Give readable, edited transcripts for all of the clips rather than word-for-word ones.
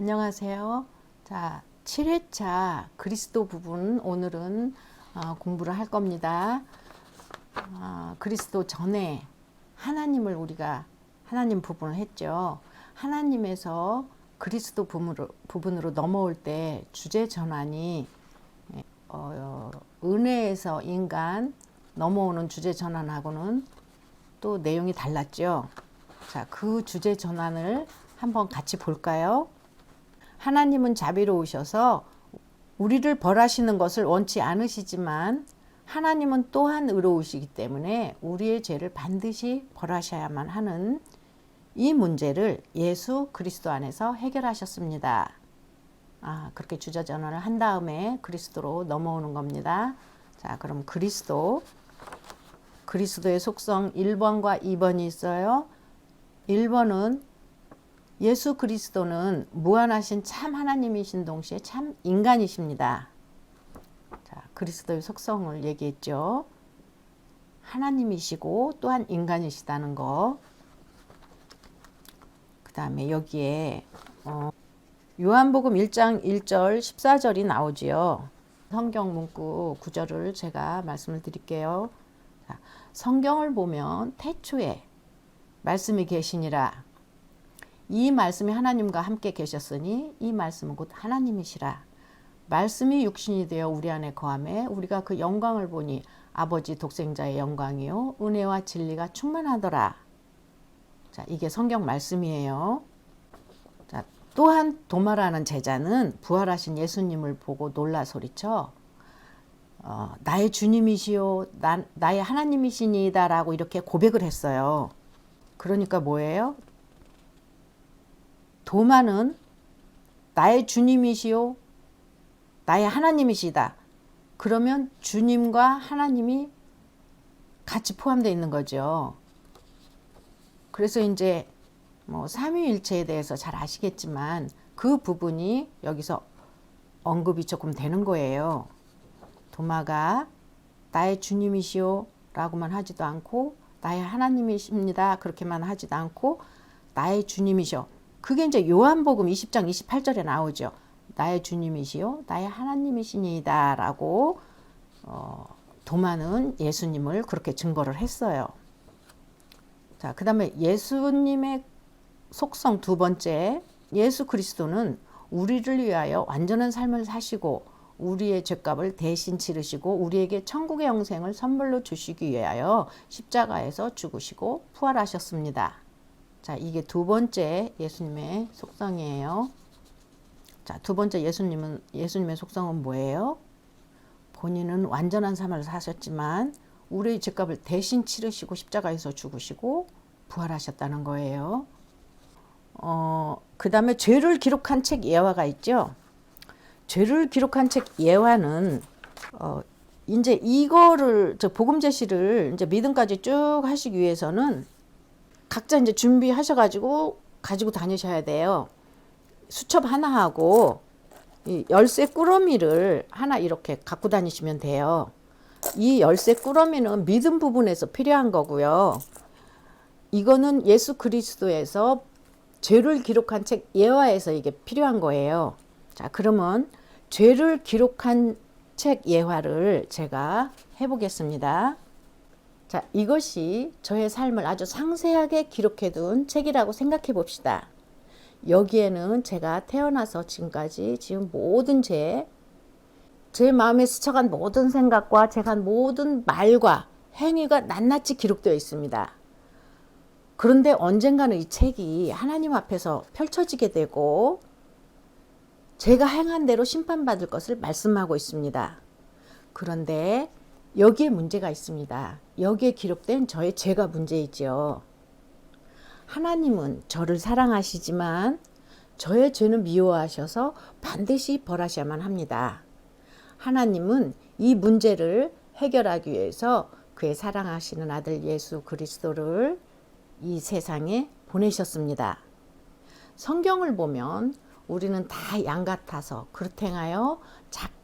안녕하세요. 자, 7회차 그리스도 부분 오늘은 공부를 할 겁니다. 그리스도 전에 우리가 하나님 부분을 했죠. 하나님에서 그리스도 부분으로 넘어올 때 주제 전환이 은혜에서 인간 넘어오는 주제 전환하고는 또 내용이 달랐죠. 자, 그 주제 전환을 한번 같이 볼까요? 하나님은 자비로우셔서 우리를 벌하시는 것을 원치 않으시지만 하나님은 또한 의로우시기 때문에 우리의 죄를 반드시 벌하셔야만 하는 이 문제를 예수 그리스도 안에서 해결하셨습니다. 그렇게 주제 전환을 한 다음에 그리스도로 넘어오는 겁니다. 자, 그럼 그리스도의 속성 1번과 2번이 있어요. 1번은 예수 그리스도는 무한하신 참 하나님이신 동시에 참 인간이십니다. 자, 그리스도의 속성을 얘기했죠. 하나님이시고 또한 인간이시다는 거. 그 다음에 여기에 요한복음 1장 1절 14절이 나오지요. 성경 문구 구절을 제가 말씀을 드릴게요. 자, 성경을 보면 태초에 말씀이 계시니라. 이 말씀이 하나님과 함께 계셨으니 이 말씀은 곧 하나님이시라. 말씀이 육신이 되어 우리 안에 거하매 우리가 그 영광을 보니 아버지 독생자의 영광이요 은혜와 진리가 충만하더라. 자, 이게 성경 말씀이에요. 자, 또한 도마라는 제자는 부활하신 예수님을 보고 놀라 소리쳐 나의 주님이시요 나의 하나님이시니이다 라고 이렇게 고백을 했어요. 그러니까 뭐예요? 도마는 나의 주님이시요 나의 하나님이시다. 그러면 주님과 하나님이 같이 포함되어 있는 거죠. 그래서 이제 삼위일체에 대해서 잘 아시겠지만 그 부분이 여기서 언급이 조금 되는 거예요. 도마가 나의 주님이시요 라고만 하지도 않고 나의 하나님이십니다 그렇게만 하지도 않고 나의 주님이시요. 그게 이제 요한복음 20장 28절에 나오죠. 나의 주님이시요 나의 하나님이시니이다 라고 도마는 예수님을 그렇게 증거를 했어요. 자, 그 다음에 예수님의 속성 두 번째, 예수 그리스도는 우리를 위하여 완전한 삶을 사시고 우리의 죄값을 대신 치르시고 우리에게 천국의 영생을 선물로 주시기 위하여 십자가에서 죽으시고 부활하셨습니다. 자, 이게 두 번째 예수님의 속성이에요. 자, 두 번째 예수님의 속성은 뭐예요? 본인은 완전한 삶을 사셨지만 우리의 죄값을 대신 치르시고 십자가에서 죽으시고 부활하셨다는 거예요. 그 다음에 죄를 기록한 책 예화가 있죠. 죄를 기록한 책 예화는 이제 이거를 복음 제시를 이제 믿음까지 쭉 하시기 위해서는 각자 이제 준비하셔가지고 가지고 다니셔야 돼요. 수첩 하나하고 이 열쇠 꾸러미를 하나 이렇게 갖고 다니시면 돼요. 이 열쇠 꾸러미는 믿음 부분에서 필요한 거고요. 이거는 예수 그리스도에서 죄를 기록한 책 예화에서 이게 필요한 거예요. 자, 그러면 죄를 기록한 책 예화를 제가 해보겠습니다. 자, 이것이 저의 삶을 아주 상세하게 기록해둔 책이라고 생각해 봅시다. 여기에는 제가 태어나서 지금까지 지은 모든 제 마음에 스쳐간 모든 생각과 제가 한 모든 말과 행위가 낱낱이 기록되어 있습니다. 그런데 언젠가는 이 책이 하나님 앞에서 펼쳐지게 되고 제가 행한 대로 심판받을 것을 말씀하고 있습니다. 그런데 여기에 문제가 있습니다. 여기에 기록된 저의 죄가 문제이죠. 하나님은 저를 사랑하시지만 저의 죄는 미워하셔서 반드시 벌하셔야만 합니다. 하나님은 이 문제를 해결하기 위해서 그의 사랑하시는 아들 예수 그리스도를 이 세상에 보내셨습니다. 성경을 보면 우리는 다 양 같아서 그릇 행하여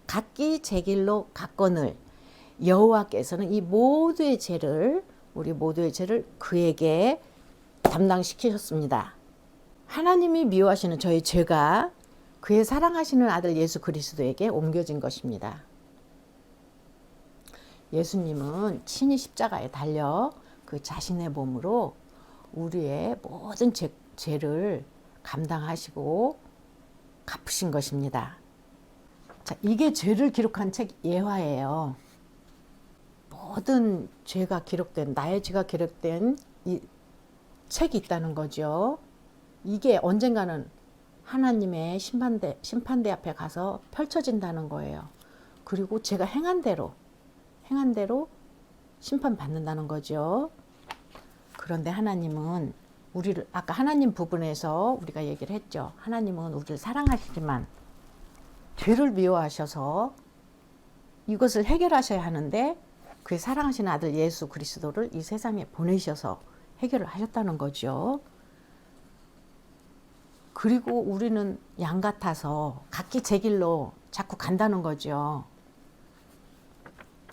각기 제 길로 갔거늘 여호와께서는 이 모두의 죄를 우리 모두의 죄를 그에게 담당시키셨습니다. 하나님이 미워하시는 저의 죄가 그의 사랑하시는 아들 예수 그리스도에게 옮겨진 것입니다. 예수님은 친히 십자가에 달려 그 자신의 몸으로 우리의 모든 죄를 감당하시고 갚으신 것입니다. 자, 이게 죄를 기록한 책 예화예요. 모든 죄가 기록된, 나의 죄가 기록된 이 책이 있다는 거죠. 이게 언젠가는 하나님의 심판대 앞에 가서 펼쳐진다는 거예요. 그리고 제가 행한 대로 심판받는다는 거죠. 그런데 하나님은 우리를, 아까 하나님 부분에서 우리가 얘기를 했죠. 하나님은 우리를 사랑하시지만 죄를 미워하셔서 이것을 해결하셔야 하는데 그의 사랑하시는 아들 예수 그리스도를 이 세상에 보내셔서 해결을 하셨다는 거죠. 그리고 우리는 양 같아서 각기 제 길로 자꾸 간다는 거죠.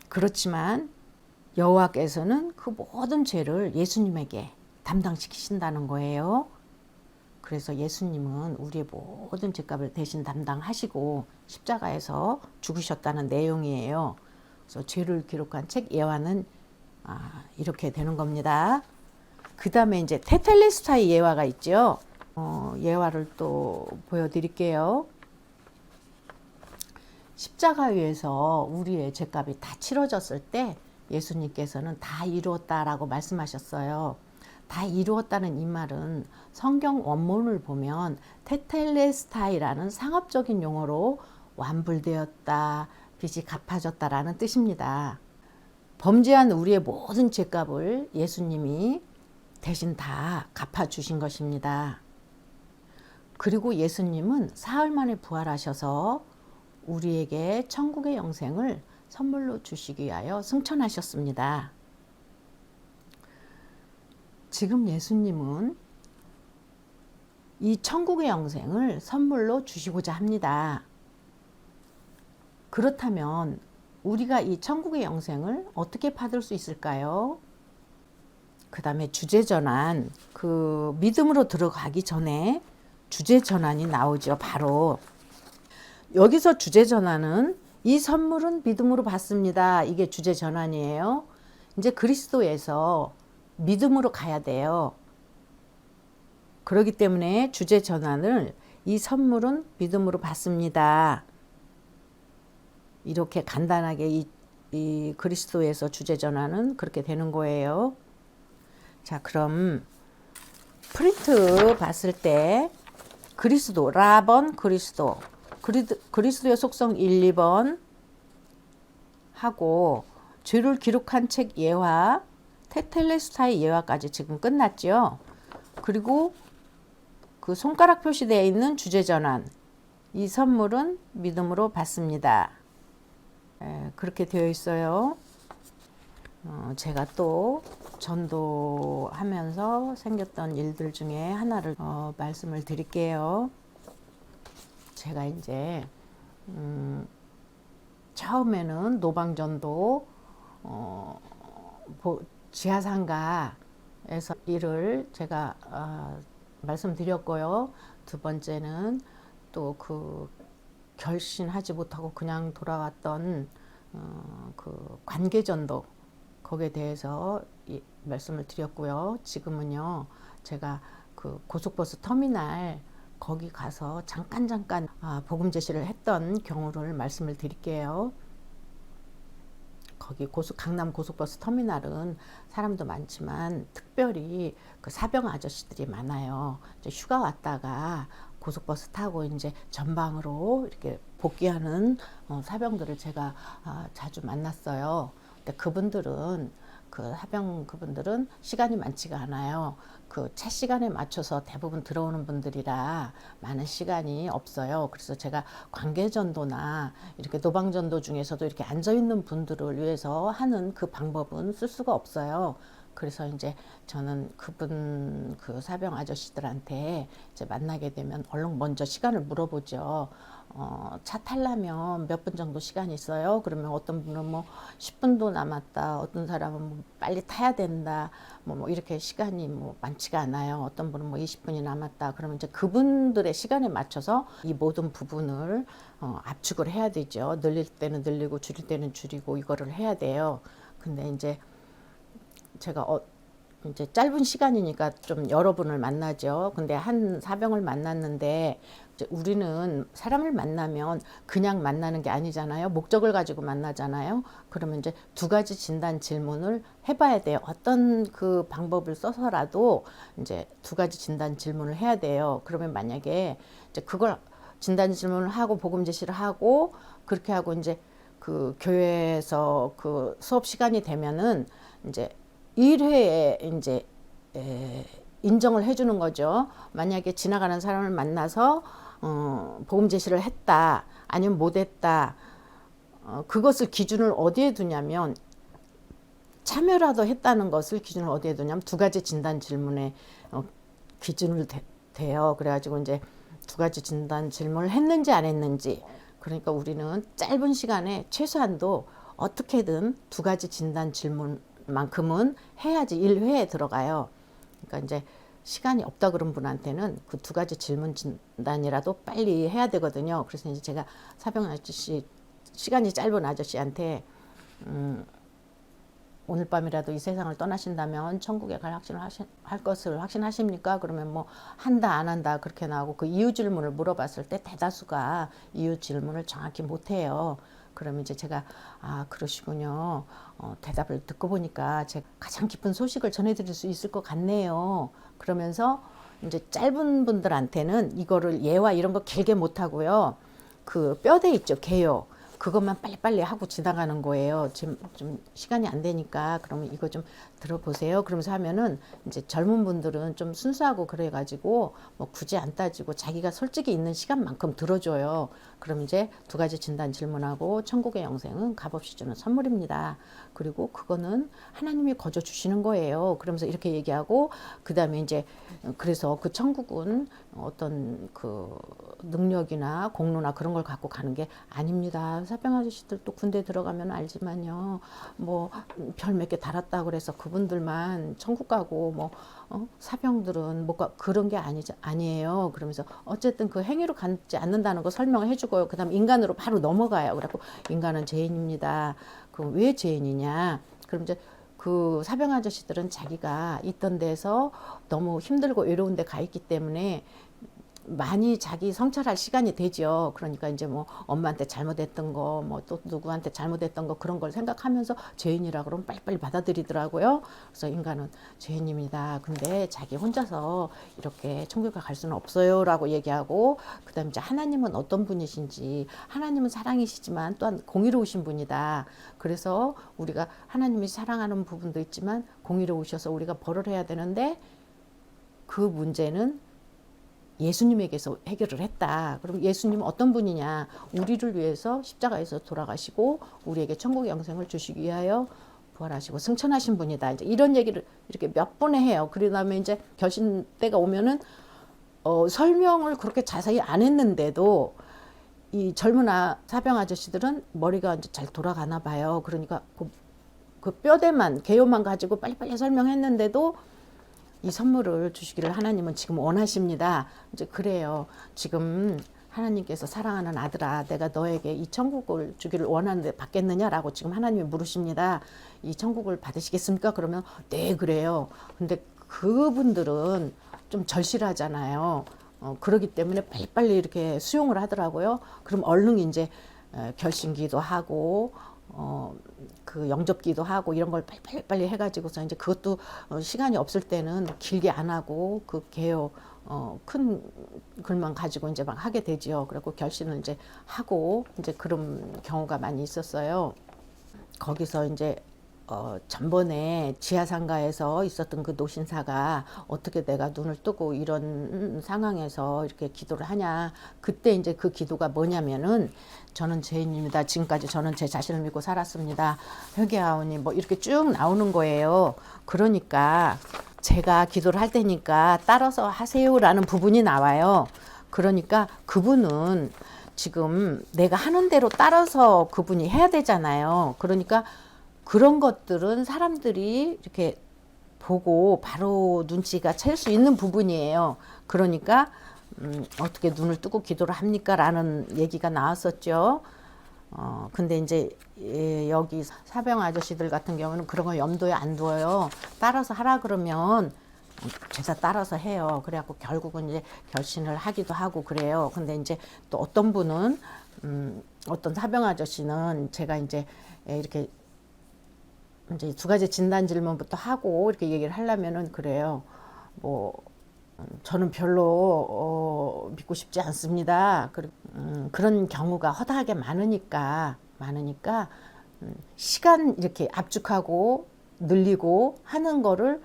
그렇지만 여호와께서는 그 모든 죄를 예수님에게 담당시키신다는 거예요. 그래서 예수님은 우리의 모든 죄값을 대신 담당하시고 십자가에서 죽으셨다는 내용이에요. 그래서 죄를 기록한 책 예화는 이렇게 되는 겁니다. 그 다음에 이제 테텔레스타이 예화가 있죠. 예화를 또 보여드릴게요. 십자가 위에서 우리의 죄값이 다 치러졌을 때 예수님께서는 다 이루었다라고 말씀하셨어요. 다 이루었다는 이 말은 성경 원문을 보면 테텔레스타이라는 상업적인 용어로 완불되었다, 빚이 갚아졌다라는 뜻입니다. 범죄한 우리의 모든 죄값을 예수님이 대신 다 갚아주신 것입니다. 그리고 예수님은 사흘 만에 부활하셔서 우리에게 천국의 영생을 선물로 주시기 위하여 승천하셨습니다. 지금 예수님은 이 천국의 영생을 선물로 주시고자 합니다. 그렇다면 우리가 이 천국의 영생을 어떻게 받을 수 있을까요? 그 다음에 주제전환, 그 믿음으로 들어가기 전에 주제전환이 나오죠. 바로 여기서 주제전환은 이 선물은 믿음으로 받습니다. 이게 주제전환이에요. 이제 그리스도에서 믿음으로 가야 돼요. 그렇기 때문에 주제전환을 이 선물은 믿음으로 받습니다. 이렇게 간단하게 이 그리스도에서 주제전환은 그렇게 되는 거예요. 자, 그럼 프린트 봤을 때 그리스도, 라번 그리스도, 그리스도의 속성 1, 2번 하고 죄를 기록한 책 예화, 테텔레스타이 예화까지 지금 끝났죠. 그리고 그 손가락 표시되어 있는 주제전환, 이 선물은 믿음으로 받습니다. 그렇게 되어 있어요. 제가 또 전도하면서 생겼던 일들 중에 하나를 말씀을 드릴게요. 제가 이제 처음에는 노방전도 지하상가에서 일을 제가 말씀드렸고요. 두 번째는 또 그 결신하지 못하고 그냥 돌아왔던 그 관계전도 거기에 대해서 말씀을 드렸고요. 지금은요, 제가 그 고속버스 터미널 거기 가서 잠깐 복음 제시를 했던 경우를 말씀을 드릴게요. 거기 강남 고속버스 터미널은 사람도 많지만 특별히 그 사병 아저씨들이 많아요. 이제 휴가 왔다가 고속버스 타고 이제 전방으로 이렇게 복귀하는 사병들을 제가 자주 만났어요. 근데 그분들은 그분들은 시간이 많지가 않아요. 그 차 시간에 맞춰서 대부분 들어오는 분들이라 많은 시간이 없어요. 그래서 제가 관계전도나 이렇게 노방전도 중에서도 이렇게 앉아 있는 분들을 위해서 하는 그 방법은 쓸 수가 없어요. 그래서 이제 저는 그분 그 사병 아저씨들한테 이제 만나게 되면 얼른 먼저 시간을 물어보죠. 차 타려면 몇 분 정도 시간이 있어요? 그러면 어떤 분은 뭐 10분도 남았다. 어떤 사람은 뭐 빨리 타야 된다. 뭐 이렇게 시간이 뭐 많지가 않아요. 어떤 분은 뭐 20분이 남았다. 그러면 이제 그분들의 시간에 맞춰서 이 모든 부분을 압축을 해야 되죠. 늘릴 때는 늘리고 줄일 때는 줄이고 이거를 해야 돼요. 근데 이제 제가 이제 짧은 시간이니까 좀 여러분을 만나죠. 근데 한 사병을 만났는데 이제 우리는 사람을 만나면 그냥 만나는 게 아니잖아요. 목적을 가지고 만나잖아요. 그러면 이제 두 가지 진단 질문을 해봐야 돼요. 어떤 그 방법을 써서라도 이제 두 가지 진단 질문을 해야 돼요. 그러면 만약에 이제 그걸 진단 질문을 하고 복음 제시를 하고 그렇게 하고 이제 그 교회에서 그 수업 시간이 되면은 이제 1회에 이제 인정을 해주는 거죠. 만약에 지나가는 사람을 만나서 복음 제시를 했다 아니면 못했다 그것을 기준을 어디에 두냐면 참여라도 했다는 것을 기준을 어디에 두냐면 두 가지 진단 질문에 기준을 돼요. 그래가지고 이제 두 가지 진단 질문을 했는지 안 했는지 그러니까 우리는 짧은 시간에 최소한도 어떻게든 두 가지 진단 질문만큼은 해야지 1회에 들어가요. 그러니까 이제 시간이 없다 그런 분한테는 그 두 가지 질문 진단이라도 빨리 해야 되거든요. 그래서 이제 제가 사병 아저씨 시간이 짧은 아저씨한테 오늘 밤이라도 이 세상을 떠나신다면 천국에 할 것을 확신하십니까? 그러면 뭐 한다 안 한다 그렇게 나오고 그 이유 질문을 물어봤을 때 대다수가 이유 질문을 정확히 못해요. 그러면 이제 제가 그러시군요. 대답을 듣고 보니까 제가 가장 기쁜 소식을 전해드릴 수 있을 것 같네요. 그러면서 이제 짧은 분들한테는 이거를 예와 이런 거 길게 못 하고요. 그 뼈대 있죠, 개요. 그것만 빨리빨리 하고 지나가는 거예요. 지금 좀 시간이 안 되니까 그러면 이거 좀 들어보세요. 그러면서 하면은 이제 젊은 분들은 좀 순수하고 그래가지고 뭐 굳이 안 따지고 자기가 솔직히 있는 시간만큼 들어줘요. 그럼 이제 두 가지 진단 질문하고 천국의 영생은 값없이 주는 선물입니다. 그리고 그거는 하나님이 거저 주시는 거예요. 그러면서 이렇게 얘기하고 그 다음에 이제 그래서 그 천국은 어떤 그 능력이나 공로나 그런 걸 갖고 가는 게 아닙니다. 사병 아저씨들 또 군대 들어가면 알지만요. 뭐 별 몇 개 달았다 그래서 그분들만 천국 가고 뭐 사병들은 뭐가 그런 게 아니에요. 그러면서 어쨌든 그 행위로 갖지 않는다는 거 설명을 해주고요. 그다음 인간으로 바로 넘어가요. 그래갖고 인간은 죄인입니다. 그럼 왜 죄인이냐? 그럼 이제 그 사병 아저씨들은 자기가 있던 데서 너무 힘들고 외로운 데 가 있기 때문에 많이 자기 성찰할 시간이 되죠. 그러니까 이제 뭐 엄마한테 잘못했던 거, 뭐 또 누구한테 잘못했던 거 그런 걸 생각하면서 죄인이라 그러면 빨리빨리 받아들이더라고요. 그래서 인간은 죄인입니다. 근데 자기 혼자서 이렇게 천국에 갈 수는 없어요라고 얘기하고 그다음에 이제 하나님은 어떤 분이신지 하나님은 사랑이시지만 또한 공의로우신 분이다. 그래서 우리가 하나님이 사랑하는 부분도 있지만 공의로우셔서 우리가 벌을 해야 되는데 그 문제는 예수님에게서 해결을 했다. 그럼 예수님은 어떤 분이냐? 우리를 위해서 십자가에서 돌아가시고 우리에게 천국의 영생을 주시기 위하여 부활하시고 승천하신 분이다. 이제 이런 얘기를 이렇게 몇 번에 해요. 그러다음에 이제 결신 때가 오면은 설명을 그렇게 자세히 안 했는데도 이 젊은 사병 아저씨들은 머리가 이제 잘 돌아가나 봐요. 그러니까 그 뼈대만 개요만 가지고 빨리빨리 설명했는데도 이 선물을 주시기를 하나님은 지금 원하십니다. 이제 그래요. 지금 하나님께서 사랑하는 아들아, 내가 너에게 이 천국을 주기를 원하는데 받겠느냐라고 지금 하나님이 물으십니다. 이 천국을 받으시겠습니까? 그러면 네, 그래요. 근데 그분들은 좀 절실하잖아요. 그러기 때문에 빨리빨리 이렇게 수용을 하더라고요. 그럼 얼른 이제 결심기도 하고 그 영접기도 하고 이런 걸 빨리 해가지고서 이제 그것도 시간이 없을 때는 길게 안 하고 그 개요 큰 글만 가지고 이제 막 하게 되지요. 그리고 결심을 이제 하고 이제 그런 경우가 많이 있었어요. 거기서 이제 전번에 지하상가에서 있었던 그 노신사가 어떻게 내가 눈을 뜨고 이런 상황에서 이렇게 기도를 하냐. 그때 이제 그 기도가 뭐냐면은, 저는 죄인입니다. 지금까지 저는 제 자신을 믿고 살았습니다. 회개하오니 뭐 이렇게 쭉 나오는 거예요. 그러니까 제가 기도를 할 테니까 따라서 하세요라는 부분이 나와요. 그러니까 그분은 지금 내가 하는 대로 따라서 그분이 해야 되잖아요. 그러니까 그런 것들은 사람들이 이렇게 보고 바로 눈치가 챌 수 있는 부분이에요. 그러니까 어떻게 눈을 뜨고 기도를 합니까? 라는 얘기가 나왔었죠. 근데 이제 여기 사병 아저씨들 같은 경우는 그런 거 염두에 안 두어요. 따라서 하라 그러면 제가 따라서 해요. 그래갖고 결국은 이제 결신을 하기도 하고 그래요. 근데 이제 또 어떤 분은 어떤 사병 아저씨는 제가 이제 이렇게 이제 두 가지 진단 질문부터 하고 이렇게 얘기를 하려면은 그래요. 뭐 저는 별로 믿고 싶지 않습니다. 그런 경우가 허다하게 많으니까 시간 이렇게 압축하고 늘리고 하는 거를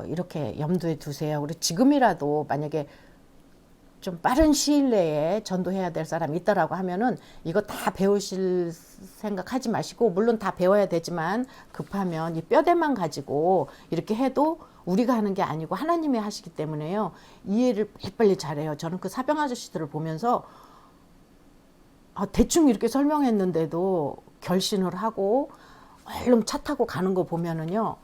이렇게 염두에 두세요. 그리고 지금이라도 만약에 좀 빠른 시일 내에 전도해야 될 사람이 있다라고 하면은 이거 다 배우실 생각하지 마시고, 물론 다 배워야 되지만 급하면 이 뼈대만 가지고 이렇게 해도 우리가 하는 게 아니고 하나님이 하시기 때문에요. 이해를 빨리빨리 잘해요. 저는 그 사병 아저씨들을 보면서 대충 이렇게 설명했는데도 결신을 하고 얼른 차 타고 가는 거 보면은요,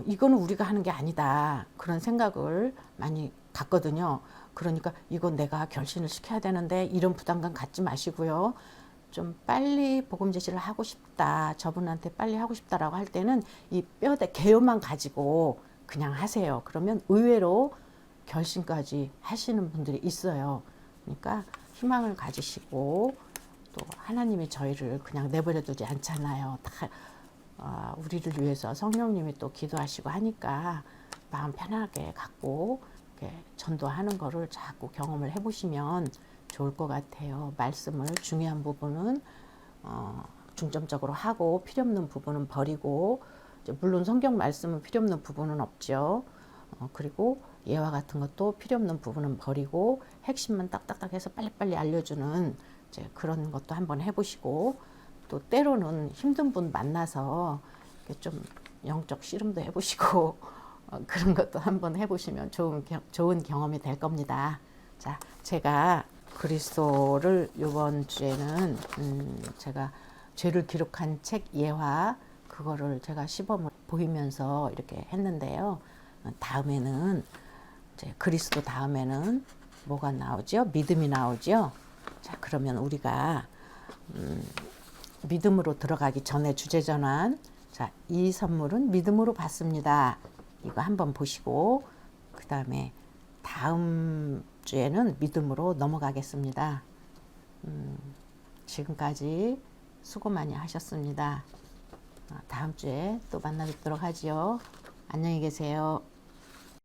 이거는 우리가 하는 게 아니다, 그런 생각을 많이 갖거든요. 그러니까 이건 내가 결신을 시켜야 되는데 이런 부담감 갖지 마시고요. 좀 빨리 복음 제시를 하고 싶다, 저분한테 빨리 하고 싶다라고 할 때는 이 뼈대 개요만 가지고 그냥 하세요. 그러면 의외로 결심까지 하시는 분들이 있어요. 그러니까 희망을 가지시고, 또 하나님이 저희를 그냥 내버려 두지 않잖아요. 다 우리를 위해서 성령님이 또 기도하시고 하니까 마음 편하게 갖고 이렇게 전도하는 거를 자꾸 경험을 해보시면 좋을 것 같아요. 말씀을 중요한 부분은 중점적으로 하고 필요 없는 부분은 버리고, 물론 성경 말씀은 필요 없는 부분은 없죠. 그리고 예화 같은 것도 필요 없는 부분은 버리고 핵심만 딱딱딱 해서 빨리빨리 알려주는 이제 그런 것도 한번 해보시고, 또 때로는 힘든 분 만나서 좀 영적 씨름도 해보시고 그런 것도 한번 해보시면 좋은 경험이 될 겁니다. 자, 제가 그리스도를 이번 주에는 제가 죄를 기록한 책 예화, 그거를 제가 시범을 보이면서 이렇게 했는데요. 다음에는 이제 그리스도 다음에는 뭐가 나오죠? 믿음이 나오죠. 자, 그러면 우리가 믿음으로 들어가기 전에 주제 전환. 자, 이 선물은 믿음으로 받습니다. 이거 한번 보시고 그 다음에 다음 주에는 믿음으로 넘어가겠습니다. 지금까지 수고 많이 하셨습니다. 다음 주에 또 만나 뵙도록 하지요. 안녕히 계세요.